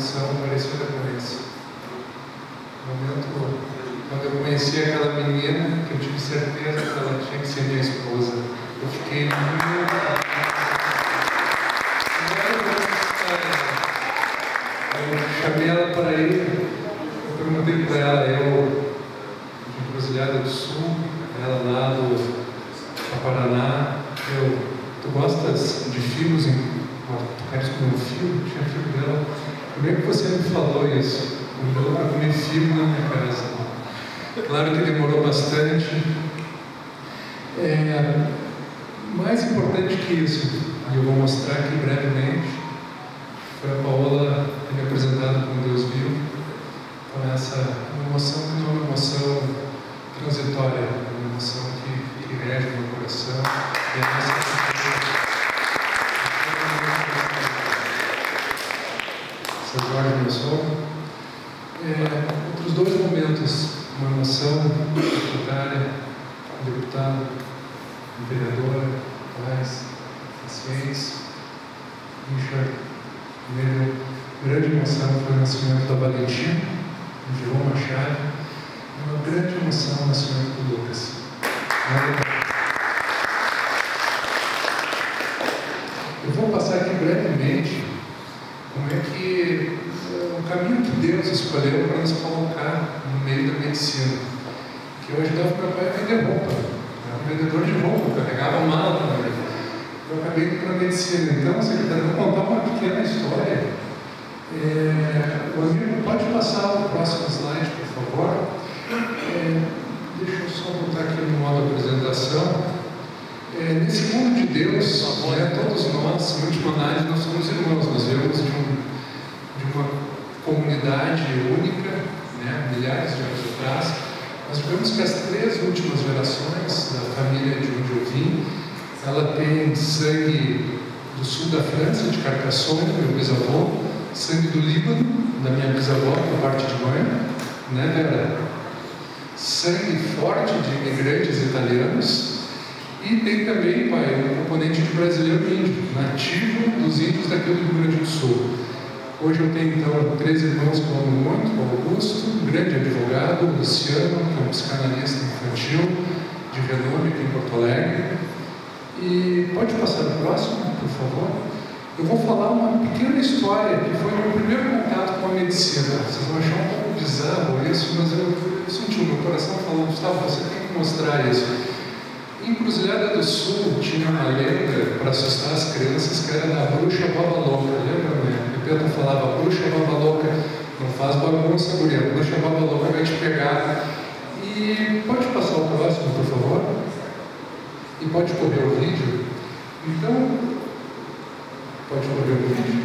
emoção parecida com esse. No momento quando eu conheci aquela menina, que eu tive certeza que ela tinha que ser minha esposa. Eu fiquei muito... Eu chamei ela para ir, eu perguntei para ela, eu de Cruzilhada do Sul, ela lá do Paraná, tu gostas de filhos? Tu queres comer um filho? Tinha filho dela. Como é que você me falou isso? Eu dou para comer filho na minha casa. Claro que demorou bastante. Mais importante que isso, e eu vou mostrar aqui brevemente, foi a Paola me apresentada como Deus viu, com essa emoção que não é uma emoção transitória, é uma emoção que rege o meu coração. E a nossa Seu Jorge, meu sogro. Outros dois momentos, uma emoção secretária, deputado, vereadora, pais, pacientes. Richard, minha grande emoção foi o nascimento da Valentina, do João Machado, e uma grande emoção o nascimento do Lucas. Eu vou passar aqui brevemente como é que o caminho que Deus escolheu para nos colocar no meio da medicina. Que eu ajudava meu pai a vender roupa, era um vendedor de roupa, carregava mala também. Eu acabei indo para a medicina. Então, secretário, eu vou contar uma pequena história. O amigo, pode passar o próximo slide, por favor. Deixa eu só botar aqui no modo apresentação. Nesse mundo de Deus, todos nós, em última análise, nós somos irmãos, nós viemos de uma comunidade única, milhares de anos atrás. Nós vemos que as 3 últimas gerações da família de onde eu vim, ela tem sangue do sul da França, de Carcassonne, meu bisavô, sangue do Líbano, da minha bisavó, por parte de mãe, Vera? Sangue forte de imigrantes italianos. E tem também, pai, um componente de brasileiro índio, nativo dos índios daqui do Rio Grande do Sul. Hoje eu tenho, então, 3 irmãos que eu amo muito, o Augusto, um grande advogado, o Luciano, que é um psicanalista infantil, de renome aqui em Porto Alegre. E pode passar o próximo, por favor? Eu vou falar uma pequena história, que foi o meu primeiro contato com a medicina. Vocês vão achar um pouco bizarro isso, mas eu senti o meu coração falando, Gustavo, você tem que mostrar isso. Em Cruzilhada do Sul tinha uma lenda para assustar as crianças que era da bruxa baba louca. Lembra, né? O Pedro falava, bruxa baba louca, não faz bagunça, guria, a bruxa baba louca vai te pegar. E pode passar o próximo, por favor? E pode correr o vídeo. Então, pode correr o vídeo.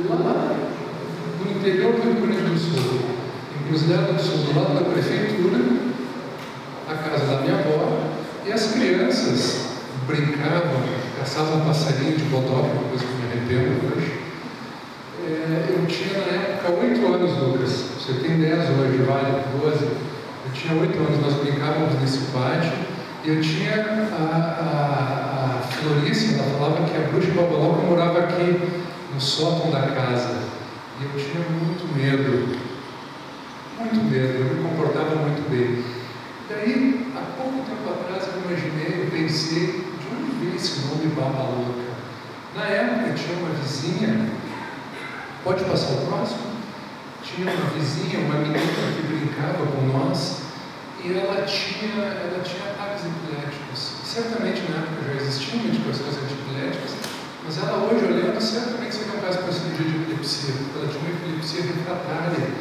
Lá no interior do Rio Grande do Sul, em Cruzilhada do Sul, do lado da prefeitura, a casa da minha avó, e as crianças brincavam, caçavam um passarinho de bodó, que é uma coisa que me arrependo hoje. Eu tinha na época 8 anos, Lucas. Você tem 10 hoje, vale, 12. Eu tinha 8 anos, nós brincávamos nesse pátio, e eu tinha a Florice, ela falava que a bruxa babalóca morava aqui no sótão da casa. E eu tinha muito medo, eu me comportava muito bem. Daí, há pouco tempo atrás, eu pensei, de onde veio esse nome Baba Louca? Na época, tinha uma vizinha, pode passar o próximo? Tinha uma vizinha, uma menina que brincava com nós, e ela tinha ataques epiléticos. Certamente na época já existiam medicações antiepiléticas, mas ela hoje, olhando, certamente seria um caso para cirurgia de epilepsia, porque ela tinha uma epilepsia refratária.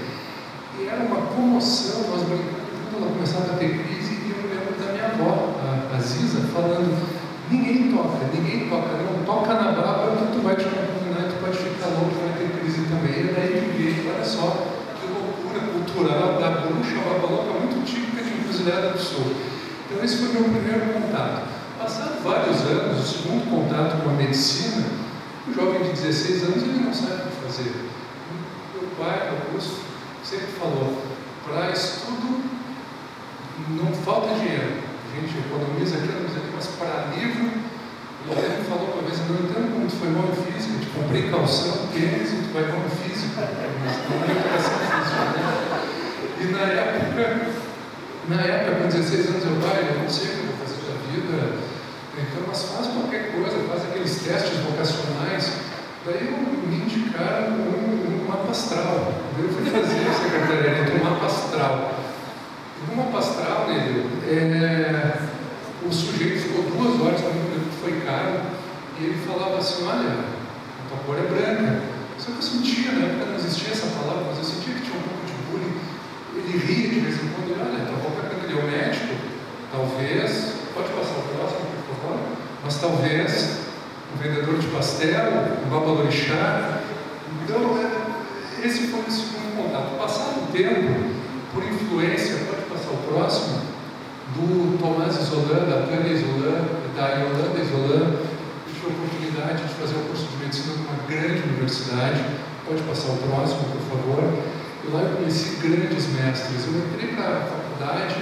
E era uma comoção, nós brincamos. Ela começava a ter crise, e eu lembro da minha avó, a Ziza, falando, ninguém toca, não toca na baba que tu vai te contaminar, tu pode ficar louco, vai ter crise também. E daí eu vi, olha só, que loucura cultural da bruxa babalóca muito típica de Cruzilhada do Sul. Então esse foi o meu primeiro contato. Passado vários anos, o segundo contato com a medicina, o jovem de 16 anos, ele não sabe o que fazer. Meu pai, Augusto, sempre falou, para estudo, não falta dinheiro. A gente economiza aqui, mas para livro, o Guilherme falou uma vez, eu não entendo como tu foi mal em física, tipo, precaução, tênis, e tu vai mal em física. Não é educação física, né? E na época, com 16 anos, eu não sei o que eu vou fazer da vida, então, mas faz qualquer coisa, faz aqueles testes vocacionais. Daí me indicaram um mapa astral. Eu fui fazer secretariado, um mapa astral. No mapa astral, o sujeito ficou 2 horas, que foi caro, e ele falava assim: olha, a tua cor é branca. Só que eu sentia, na época não existia essa palavra, mas eu sentia que tinha um pouco de bullying. Ele ria de vez em quando, e olha, tua boca é branca. Ele é o médico, talvez, pode passar o próximo, por favor, mas talvez um vendedor de pastel, um babalorixá. Então, esse foi o segundo contato. Passado o tempo, por influência, pode passar o próximo, do Tomás Isolan, da Tânia Isolan, da Yolanda Isolan. Eu tive a oportunidade de fazer o curso de medicina numa grande universidade. Pode passar o próximo, por favor. E lá eu conheci grandes mestres. Eu entrei para a faculdade,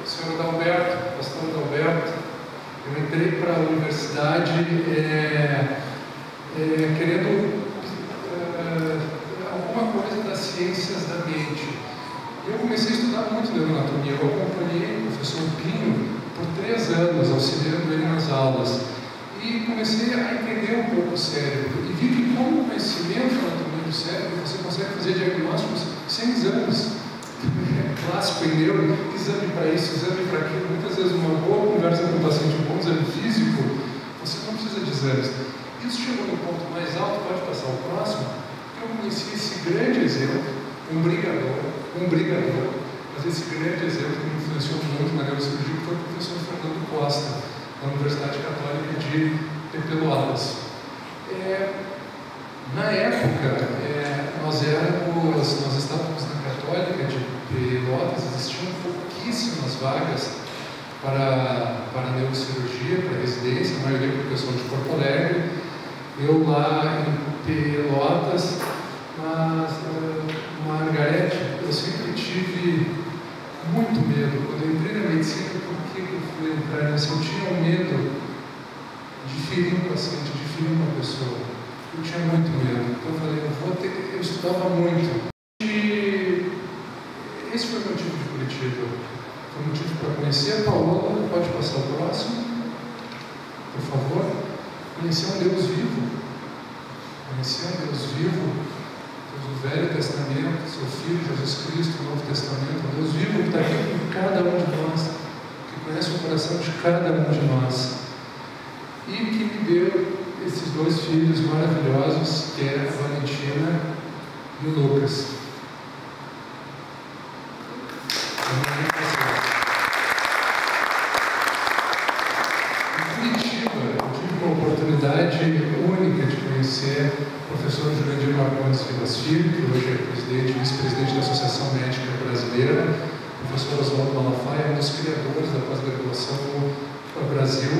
senhor Adalberto, pastor Adalberto. Eu entrei para a universidade querendo alguma coisa das ciências da mente. Eu comecei a estudar muito neuroanatomia. Eu acompanhei o professor Pinho por 3 anos, auxiliando ele nas aulas. E comecei a entender um pouco o cérebro. E vi que com o conhecimento da anatomia do cérebro, você consegue fazer diagnósticos sem exames. Clássico em neuro, exame para isso, exame para aquilo. Muitas vezes uma boa conversa com o paciente, um bom exame físico, você não precisa de exames. Isso chegou no ponto mais alto, pode passar o próximo. Eu conheci esse grande exemplo, um brigador, mas esse grande exemplo que me influenciou muito na neurocirurgia foi o professor Fernando Costa, da Universidade Católica de Pelotas. Na época, nós estávamos na Católica de Pelotas, existiam pouquíssimas vagas para neurocirurgia, para residência, a maioria para o pessoal de Porto Alegre. Eu lá em Pelotas, mas Margarete, eu sempre tive muito medo. Quando eu entrei na medicina, por que eu fui entrar nisso? Eu tinha um medo de ferir um paciente, de ferir uma pessoa. Eu tinha muito medo. Então eu falei, eu estudava muito. E esse foi o motivo de Curitiba. Foi o motivo para conhecer a Paola. Pode passar o próximo, por favor. Conhecer um Deus vivo. Conhecer um Deus vivo. Deus do Velho Testamento, seu Filho Jesus Cristo, o Novo Testamento. Um Deus vivo que está aqui com cada um de nós, que conhece o coração de cada um de nós. E que me deu esses 2 filhos maravilhosos, que é a Valentina e o Lucas. Em Curitiba, eu tive uma oportunidade única de conhecer o professor Jurandir Marcondes Vilas Filho, que hoje é vice-presidente da Associação Médica Brasileira, o professor Oswaldo Malafaia, um dos criadores da pós-graduação no Brasil.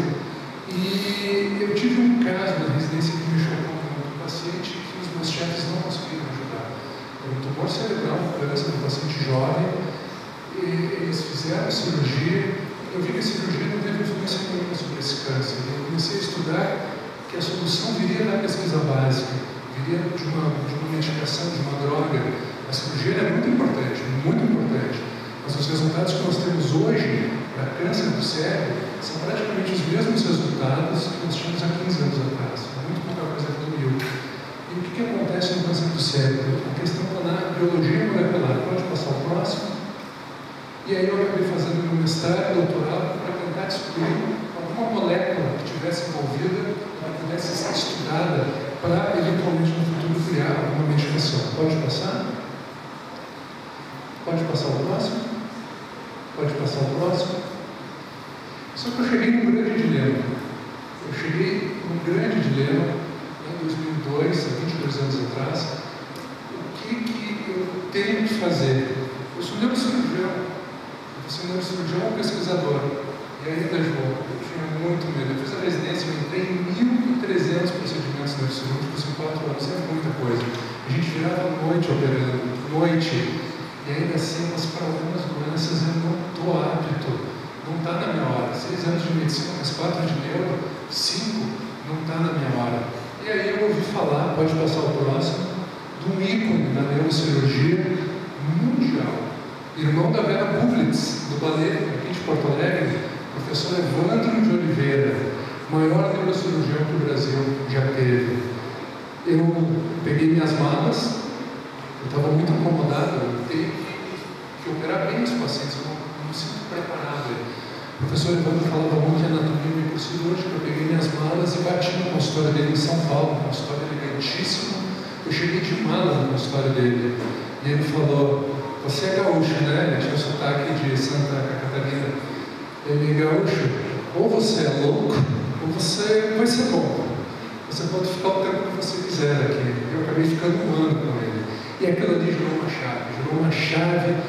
E eu tive um caso na residência que me chocou muito, um paciente que os meus chefes não conseguiram ajudar. Era um tumor cerebral, um câncer, um paciente jovem, e eles fizeram a cirurgia. Eu vi que a cirurgia não teve influência nenhuma sobre esse câncer. Eu comecei a estudar que a solução viria da pesquisa básica, viria de uma medicação, de uma droga. A cirurgia é muito importante, mas os resultados que nós temos hoje para câncer do cérebro são praticamente os mesmos resultados que nós tínhamos há 15 anos atrás. Muito pouca coisa evoluiu. E o que acontece no câncer do cérebro? A questão está na biologia molecular. Pode passar o próximo. E aí eu acabei fazendo meu mestrado, doutorado, para tentar descobrir alguma molécula que estivesse envolvida, que pudesse ser estudada para, eventualmente, no futuro, criar alguma medicação. Pode passar? Pode passar o próximo? Pode passar o próximo? Só que eu cheguei num grande dilema. Em 2002, há 22 anos atrás. O que eu tenho que fazer? Eu sou neurocirurgião. Um pesquisador. E ainda, João, eu tinha muito medo. Eu fiz a residência, eu entrei em 1.300 procedimentos neurocirúrgicos em 4 anos. É muita coisa. A gente virava noite operando, e ainda assim, mas para algumas doenças eu não estou apto. Não está na minha hora. 6 anos de medicina, mais 4 de neuro, 5, não está está na minha hora. E aí eu ouvi falar, pode passar o próximo, de um ícone da neurocirurgia mundial, irmão da Vera Bublitz, do balé aqui de Porto Alegre, professor Evandro de Oliveira, maior neurocirurgião que o Brasil já teve. Eu peguei minhas malas, eu estava muito incomodado, eu tenho que operar bem os pacientes, eu não me sinto preparado. O professor Evandro falava muito de anatomia microcirúrgica, eu peguei minhas malas e bati no consultório dele em São Paulo, um consultório elegantíssimo. Eu cheguei de mala no consultório dele, e ele falou: você é gaúcho, né? Ele tinha o sotaque de Santa Catarina. Ele: gaúcho, ou você é louco, ou você vai ser bom. Você pode ficar o tempo que você quiser aqui. Eu acabei ficando um ano com ele. E aquilo ali gerou uma chave do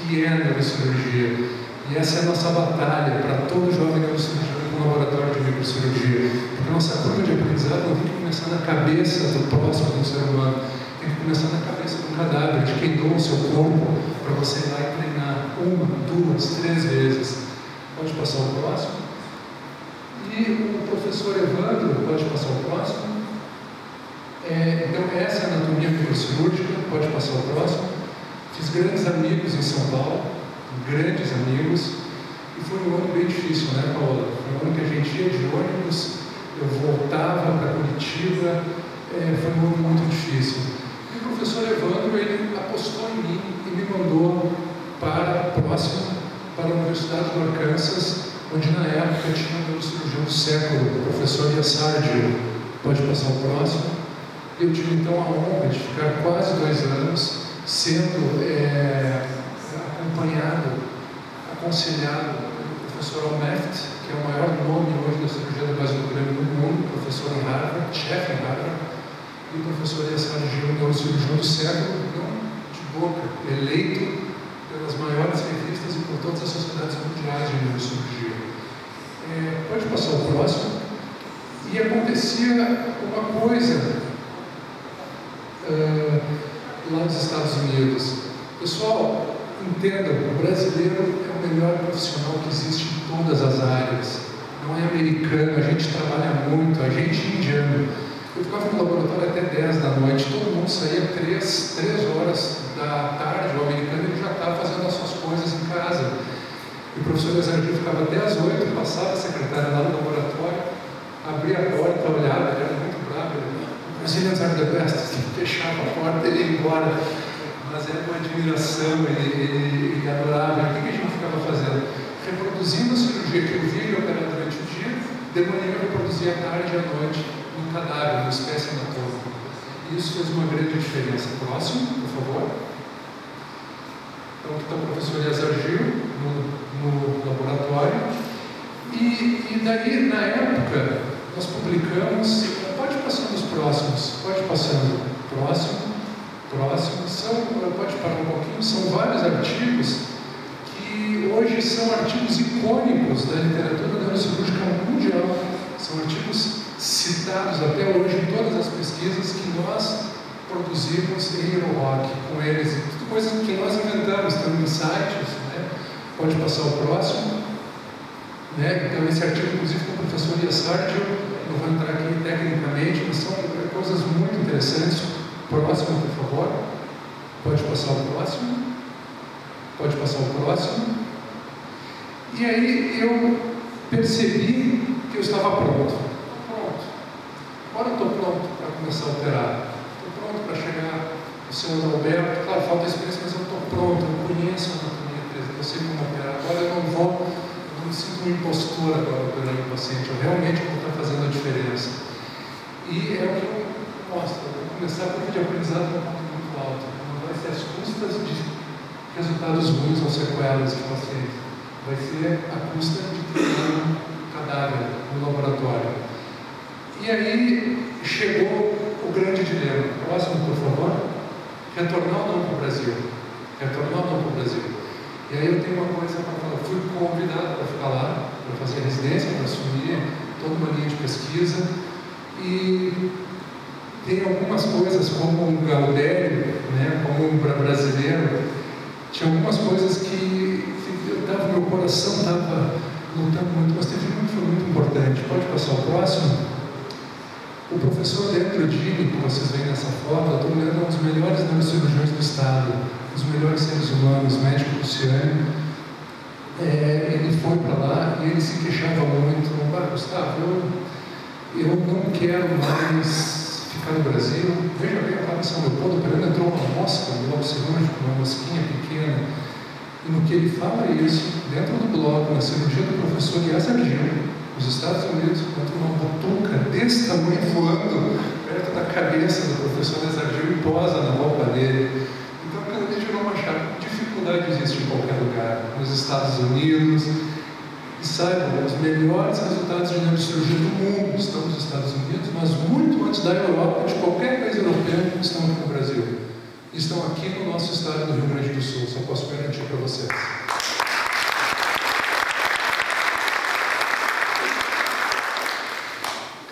que é a neurocirurgia. E essa é a nossa batalha para todo jovem neurocirurgião no laboratório de microcirurgia. Porque a nossa curva de aprendizado não tem que começar na cabeça do próximo do ser humano, tem que começar na cabeça do cadáver, de quem doa o seu corpo, para você ir lá e treinar 1, 2, 3 vezes. Pode passar o próximo. E o professor Evandro, pode passar o próximo. Então, essa é a anatomia microcirúrgica, pode passar o próximo. Fiz grandes amigos em São Paulo, grandes amigos, e foi um ano bem difícil, né, Paola? Foi um ano que a gente ia de ônibus, eu voltava para Curitiba, foi um ano muito difícil. E o professor Evandro, ele apostou em mim e me mandou para a Universidade do Arkansas, onde na época tinha um neurocirurgião do século, o professor Yassardio. Pode passar o próximo. Eu tive então a honra de ficar quase 2 anos sendo acompanhado, aconselhado pelo professor Almeft, que é o maior nome hoje da cirurgia da base do crânio no mundo, professor em Harvard, chefe em Harvard, e o professor Yassardio, neurocirurgião do século, não de boca, eleito pelas maiores revistas e por todas as sociedades mundiais de neurocirurgia. Pode passar o próximo. E acontecia uma coisa lá nos Estados Unidos. Pessoal, entendam, o brasileiro é o melhor profissional que existe em todas as áreas. Não é americano, a gente trabalha muito, a gente é indiano. Eu ficava no laboratório até 10 da noite, todo mundo saía 3 horas da tarde, o americano ele já estava fazendo as suas coisas em casa. E o professor Yassardio ficava até às 8, passava a secretária lá no laboratório, abria a porta, olhava, ele era muito bravo, Brazilians are the best, fechava a porta, ele ia embora. Mas era uma admiração, ele adorava. E o que a gente ficava fazendo? Reproduzindo a cirurgia que eu via ele operar durante o dia, de manhã eu reproduzia à tarde e à noite no cadáver, no espécie anatômica. E isso fez uma grande diferença. Próximo, por favor. Então, aqui está o professor Yassardio no laboratório. E daí, na época, nós publicamos, pode passando os próximos, pode passando, próximo, pode parar um pouquinho, são vários artigos que hoje são artigos icônicos da literatura neurocirúrgica mundial, são artigos citados até hoje em todas as pesquisas que nós produzimos em Eurohoc com eles, coisas que nós inventamos, estão em sites, né? Pode passar o próximo. Então, esse artigo, inclusive, com o professor Yassardio, não vou entrar aqui tecnicamente, mas são coisas muito interessantes. Próximo, por favor. Pode passar o próximo. Pode passar o próximo. E aí eu percebi que eu estava pronto. Agora eu estou pronto para começar a operar. Estou pronto para chegar no senhor Alberto. Claro, falta experiência, mas eu estou pronto. Eu conheço a anatomia 3D, eu sei como operar. Agora eu não me sinto um impostor agora operando o paciente. Eu realmente vou estar fazendo a diferença. E é o que eu mostro. Eu vou começar a curva de aprendizado num ponto muito alto. Não vai ser as custas de resultados ruins ou sequelas de paciente. Vai ser a custa de treinar um cadáver no laboratório. E aí chegou o grande dilema. Próximo, por favor. Retornar ou não para o Brasil? Retornar ou não para o Brasil? E aí eu tenho uma coisa para falar. Fui convidado para ficar lá, para fazer residência, para assumir toda uma linha de pesquisa. E tem algumas coisas, como um Gaudério, né, como um brasileiro, tinha algumas coisas que meu coração estava lutando muito, mas teve uma que foi muito importante. Pode passar o próximo? O professor Leandro Dini, que vocês veem nessa foto, eu estou olhando, é um dos melhores neurocirurgiões do estado, os melhores seres humanos, médico Luciano. Ele foi para lá e ele se queixava muito: Gustavo, eu não quero mais ficar no Brasil. Veja bem, eu estava em São Leopoldo, entrou uma mosca no bloco cirúrgico, uma mosquinha pequena. E no que ele fala isso, dentro do bloco, na cirurgia do professor Yasser Gil, nos Estados Unidos, entra uma botuca desse tamanho voando perto da cabeça do professor Yasser Gil e posa na roupa dele. Então, aquilo ali gerou uma chave. Dificuldade existe em qualquer lugar, nos Estados Unidos. E saibam, os melhores resultados de neurocirurgia do mundo estão nos Estados Unidos, mas muito antes da Europa, de qualquer país europeu, estão aqui no Brasil. Estão aqui no nosso estado do Rio Grande do Sul, só posso garantir para vocês.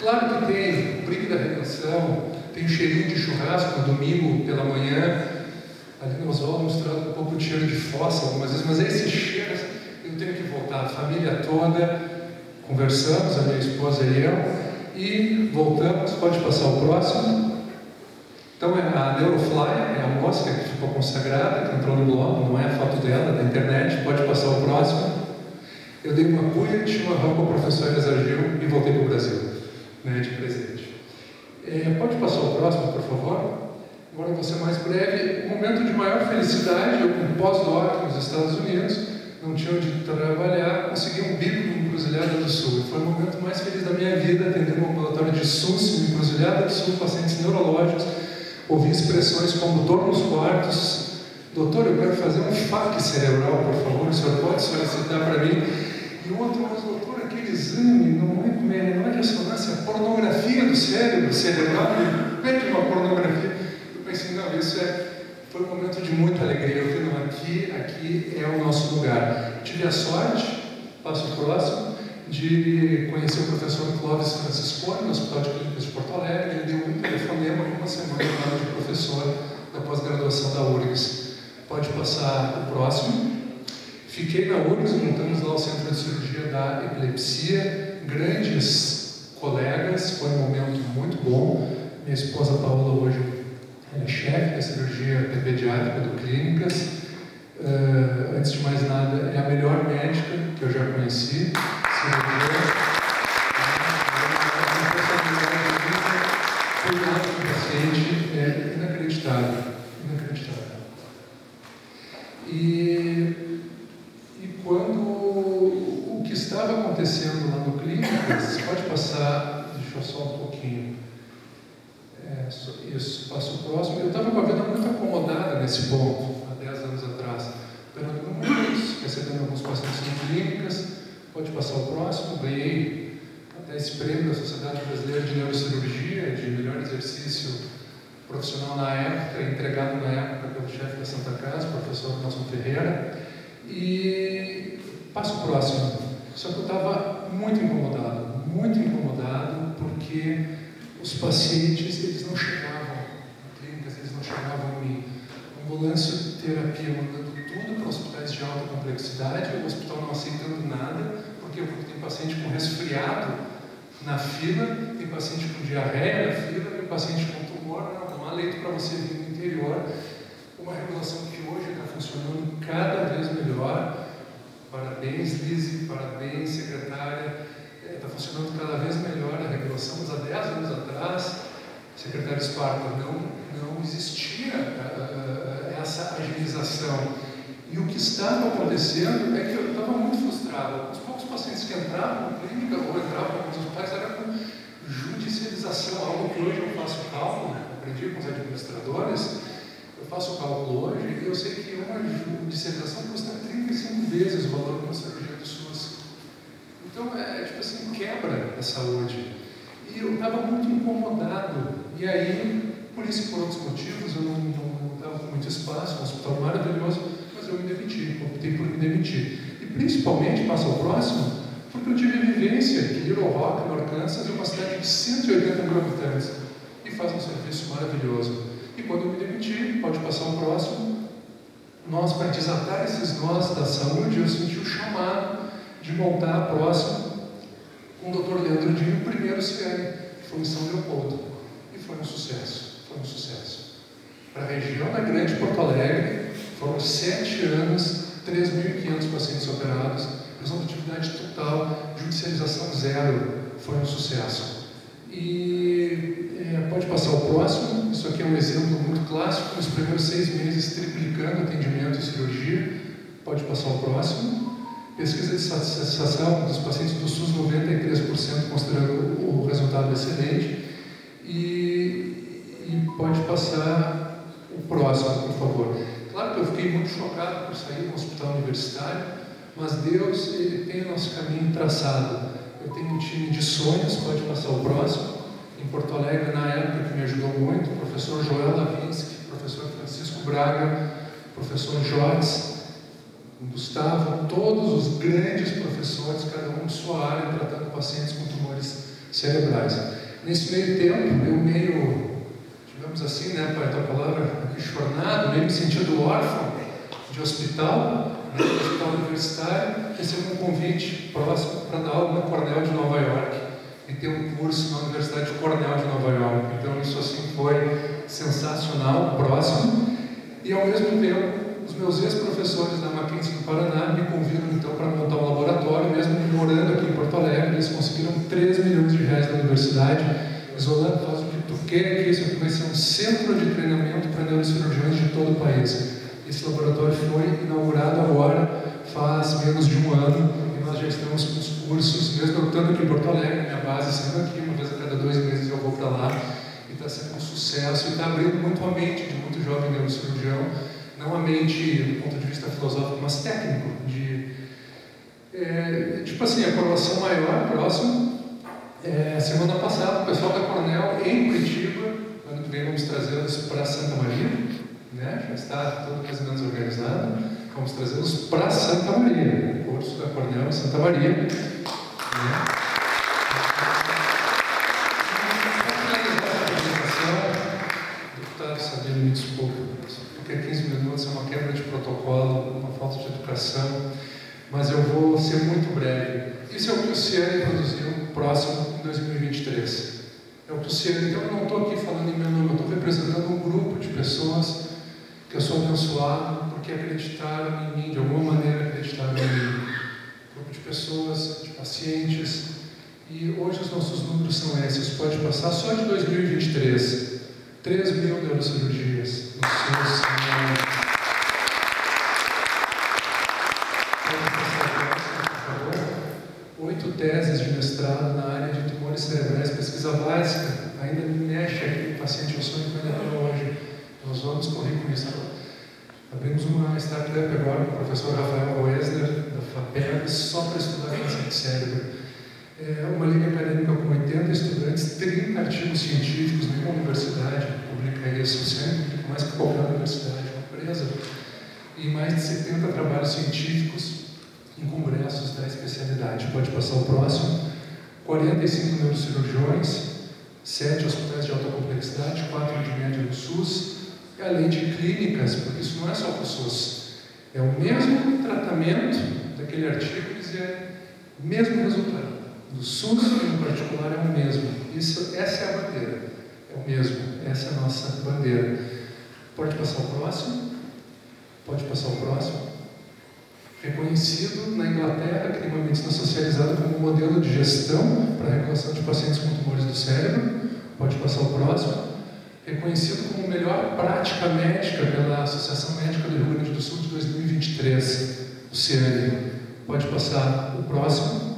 Claro que tem o brinco da redenção, tem o cheirinho de churrasco no domingo pela manhã, ali no Oswaldo mostrando um pouco de cheiro de fossa algumas vezes, mas esse cheiro, eu tenho que voltar, a família toda, conversamos, a minha esposa e eu, e voltamos. Pode passar o próximo. Então, a Neurofly é a mosca que ficou consagrada, que entrou no blog, não é a foto dela, da internet. Pode passar o próximo. Eu dei uma cuia de chimarrão para o professor Exagil e voltei para o Brasil, né, de presente. Pode passar o próximo, por favor? Agora vou ser mais breve. O momento de maior felicidade, eu com pós-doc nos Estados Unidos, não tinha onde trabalhar, consegui um bico em Encruzilhada do Sul. Foi o momento mais feliz da minha vida, atendendo um ambulatório de SUS, em Encruzilhada do Sul, pacientes neurológicos. Ouvi expressões como dor nos quartos. Doutor, eu quero fazer um FAQ cerebral, por favor, o senhor pode solicitar para mim? E o outro, mas doutor, aquele exame não é ressonância, é pornografia do cérebro cerebral, pede uma pornografia. Eu pensei, não, isso foi um momento de muita alegria. Eu falei, não, aqui é o nosso lugar. Tive a sorte, passo o próximo, de conhecer o professor Clóvis Franciscone no Hospital de Clínicas de Porto Alegre. Ele deu um telefonema em uma semana de professor da pós-graduação da URGS. Pode passar o próximo. Fiquei na URGS, montamos lá o Centro de Cirurgia da Epilepsia, grandes colegas, foi um momento muito bom. Minha esposa Paola hoje é chefe da cirurgia pediátrica do Clínicas. Antes de mais nada, é a melhor médica que eu já conheci. Cuidar do paciente é inacreditável. E quando o que estava acontecendo lá no Clínicas, pode passar, deixa eu só um pouquinho. Isso, passo o próximo. Eu estava com a vida muito acomodada nesse ponto, há 10 anos atrás, operando números, recebendo alguns pacientes em clínicas. Pode passar o próximo. Ganhei até esse prêmio da Sociedade Brasileira de Neurocirurgia, de melhor exercício profissional na época, entregado na época pelo chefe da Santa Casa, o professor Nelson Ferreira. E passo o próximo. Só que eu estava muito incomodado, porque os pacientes, eles não chegavam na clínica, eles não chegavam em mim. Ambulância, terapia, mandando tudo para hospitais de alta complexidade, o hospital não aceitando nada, porque tem paciente com resfriado na fila, tem paciente com diarreia na fila, tem paciente com tumor, não há leito para você vir no interior. Uma regulação que hoje está funcionando cada vez melhor. Parabéns, Lise, parabéns, secretária. Está funcionando cada vez melhor a regulação, mas há 10 anos atrás, secretário Esparta, não existia essa agilização. E o que estava acontecendo é que eu estava muito frustrado. Os poucos pacientes que entravam na clínica ou entravam nos hospitais era com judicialização, algo que hoje eu faço cálculo, aprendi com os administradores, eu faço cálculo hoje e eu sei que uma judicialização custa 35 vezes o valor de uma cirurgia do SUS. Então, tipo assim, quebra a saúde. E eu estava muito incomodado. E aí, por isso e por outros motivos, eu não estava com muito espaço, um hospital maravilhoso, mas eu me demiti, optei por me demitir. E principalmente, passa ao próximo, porque eu tive vivência que Little Rock, no Arkansas, é uma cidade de 180 mil habitantes e faz um serviço maravilhoso. E quando eu me demiti, pode passar o próximo, nós, para desatar esses nós da saúde, eu senti o chamado de montar a próxima com o Dr. Leandro Dini, o primeiro CIANE. foi em São Leopoldo. E foi um sucesso, foi um sucesso. Para a região da Grande Porto Alegre, foram 7 anos, 3.500 pacientes operados, resolutividade total, judicialização zero, foi um sucesso. E pode passar o próximo. Isso aqui é um exemplo muito clássico, nos primeiros 6 meses triplicando atendimento e cirurgia. Pode passar o próximo. Pesquisa de satisfação dos pacientes do SUS, 93%, considerando o resultado excelente. E pode passar o próximo, por favor. Claro que eu fiquei muito chocado por sair do hospital universitário, mas Deus, Ele tem o nosso caminho traçado. Eu tenho um time de sonhos, pode passar o próximo. Em Porto Alegre, na época, que me ajudou muito, o professor Joel Lavinsky, o professor Francisco Braga, o professor Jotes, Gustavo, todos os grandes professores, cada um de sua área, tratando pacientes com tumores cerebrais. Nesse meio tempo, eu meio, digamos assim, né, para a palavra, chornado, meio me sentindo órfão de hospital, no hospital universitário, recebi um convite próximo para dar aula na Cornell de Nova York e ter um curso na Universidade de Cornell de Nova York. Então isso assim foi sensacional, próximo. E ao mesmo tempo, os meus ex-professores da Mackenzie do Paraná me convidam então para montar um laboratório, mesmo morando aqui em Porto Alegre. Eles conseguiram 3 milhões de reais da universidade, isolando, faz o que tu quer, que isso aqui vai ser um centro de treinamento para neurocirurgiões de todo o país. Esse laboratório foi inaugurado agora, faz menos de 1 ano, e nós já estamos com os cursos, mesmo eu estando aqui em Porto Alegre, minha base sendo aqui, uma vez a cada 2 meses eu vou para lá, e está sendo um sucesso, e está abrindo muito a mente de muito jovem neurocirurgião, não a mente do ponto de vista filosófico, mas técnico, tipo assim, a coroação maior, próximo. Semana passada, o pessoal da Cornell, em Curitiba, ano que vem vamos trazê-los para Santa Maria, né? Já está tudo mais ou menos organizado, vamos trazê-los para Santa Maria, o curso da Cornell em Santa Maria. Né? Deputado Sabino, me desculpe, porque 15 minutos é uma quebra de protocolo, uma falta de educação, mas eu vou ser muito breve. Isso é o que o Ciane produziu próximo em 2023. É o que o Ciane, então eu não estou aqui falando em meu nome, eu estou representando um grupo de pessoas que eu sou abençoado porque acreditaram em mim, de alguma maneira acreditaram em mim. Um grupo de pessoas, de pacientes, e hoje os nossos números são esses. Pode passar só de 2023. 3.000 neurocirurgias no SUS. Pode passar, por favor. 8 teses de mestrado na área de tumores cerebrais, pesquisa básica, ainda me mexe aqui o paciente, eu sonho com ele até hoje. Nós vamos correr com isso. Abrimos uma startup agora com o professor Rafael Wesner, da FAPERG, só para estudar câncer de cérebro. Uma linha acadêmica com 80 estudantes, 30 artigos científicos, nenhuma universidade publica isso, sempre, mais que qualquer universidade, uma empresa, e mais de 70 trabalhos científicos em congressos da especialidade. Pode passar o próximo. 45 neurocirurgiões, 7 hospitais de alta complexidade, 4 de média no SUS, além de clínicas, porque isso não é só para o SUS. É o mesmo tratamento daquele artigo, o mesmo resultado. Do SUS e no particular é o mesmo. Essa é a bandeira. É o mesmo. Essa é a nossa bandeira. Pode passar o próximo. Pode passar o próximo. Reconhecido na Inglaterra, que tem uma medicina socializada como modelo de gestão para a regulação de pacientes com tumores do cérebro. Pode passar o próximo. Reconhecido como melhor prática médica pela Associação Médica do Rio Grande do Sul de 2023, o CIANE. Pode passar o próximo.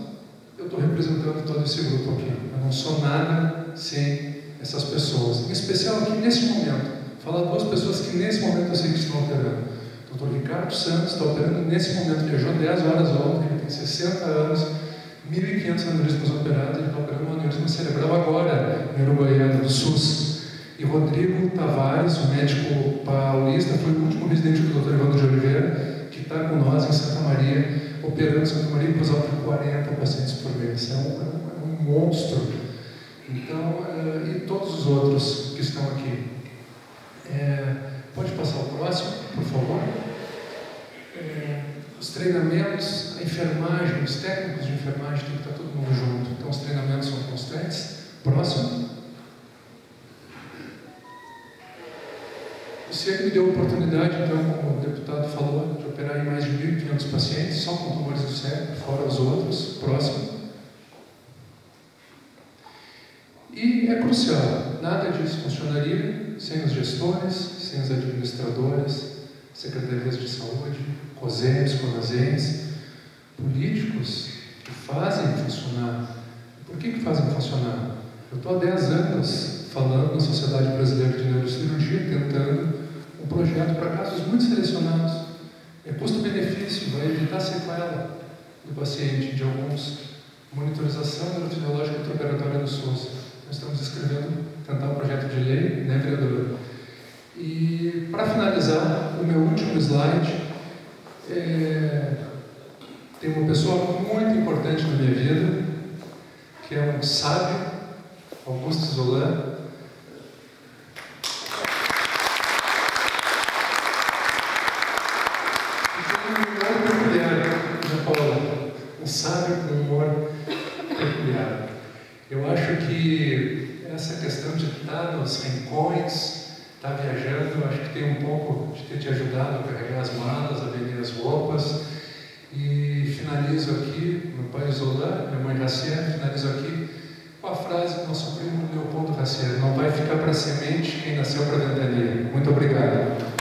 Eu estou representando todo esse grupo aqui. Eu não sou nada sem essas pessoas. Em especial aqui nesse momento. Falar 2 pessoas que nesse momento eu sei que estão operando. O Dr. Ricardo Santos está operando nesse momento. Viajou 10 horas ontem, ele tem 60 anos, 1.500 aneurismas operados, ele está operando um aneurisma cerebral agora, em Uruguaiana, do SUS. E Rodrigo Tavares, o médico paulista, foi o último residente do Dr. Evandro de Oliveira, que está com nós em Santa Maria, operando em Santa Maria, por exemplo, 40 pacientes por mês. É um monstro. Então, e todos os outros que estão aqui. Pode passar o próximo, por favor. Os treinamentos, a enfermagem, os técnicos de enfermagem, tem que estar todo mundo junto. Então, os treinamentos são constantes. Próximo. se ele me deu a oportunidade, então, como o deputado falou, de operar em mais de 1.500 pacientes, só com tumores do cérebro, fora os outros, próximo. E é crucial, nada disso funcionaria sem os gestores, sem os administradores, secretarias de saúde, COSEMs, CONASEMs, políticos que fazem funcionar. Por que fazem funcionar? Eu estou há 10 anos falando na Sociedade Brasileira de Neurocirurgia, tentando um projeto para casos muito selecionados. É custo-benefício, vai evitar sequela do paciente de alguns. Monitorização neurofisiológica intraoperatória do SUS. Nós estamos escrevendo, tentar um projeto de lei, né, vereador? E, para finalizar, o meu último slide, tem uma pessoa muito importante na minha vida, que é um sábio, Augusto Zolan. E tem um humor peculiar, né, Paula? Um sábio com um humor peculiar. Eu acho que essa questão de estar nos rincões, estar viajando, eu acho que tem um pouco de ter te ajudado a carregar as malas, a vender as roupas. E finalizo aqui, meu pai Zolan, minha mãe Racière, finalizo aqui com a frase do nosso primo Leopoldo Racière: não vai ficar para semente quem nasceu para ventania. Muito obrigado.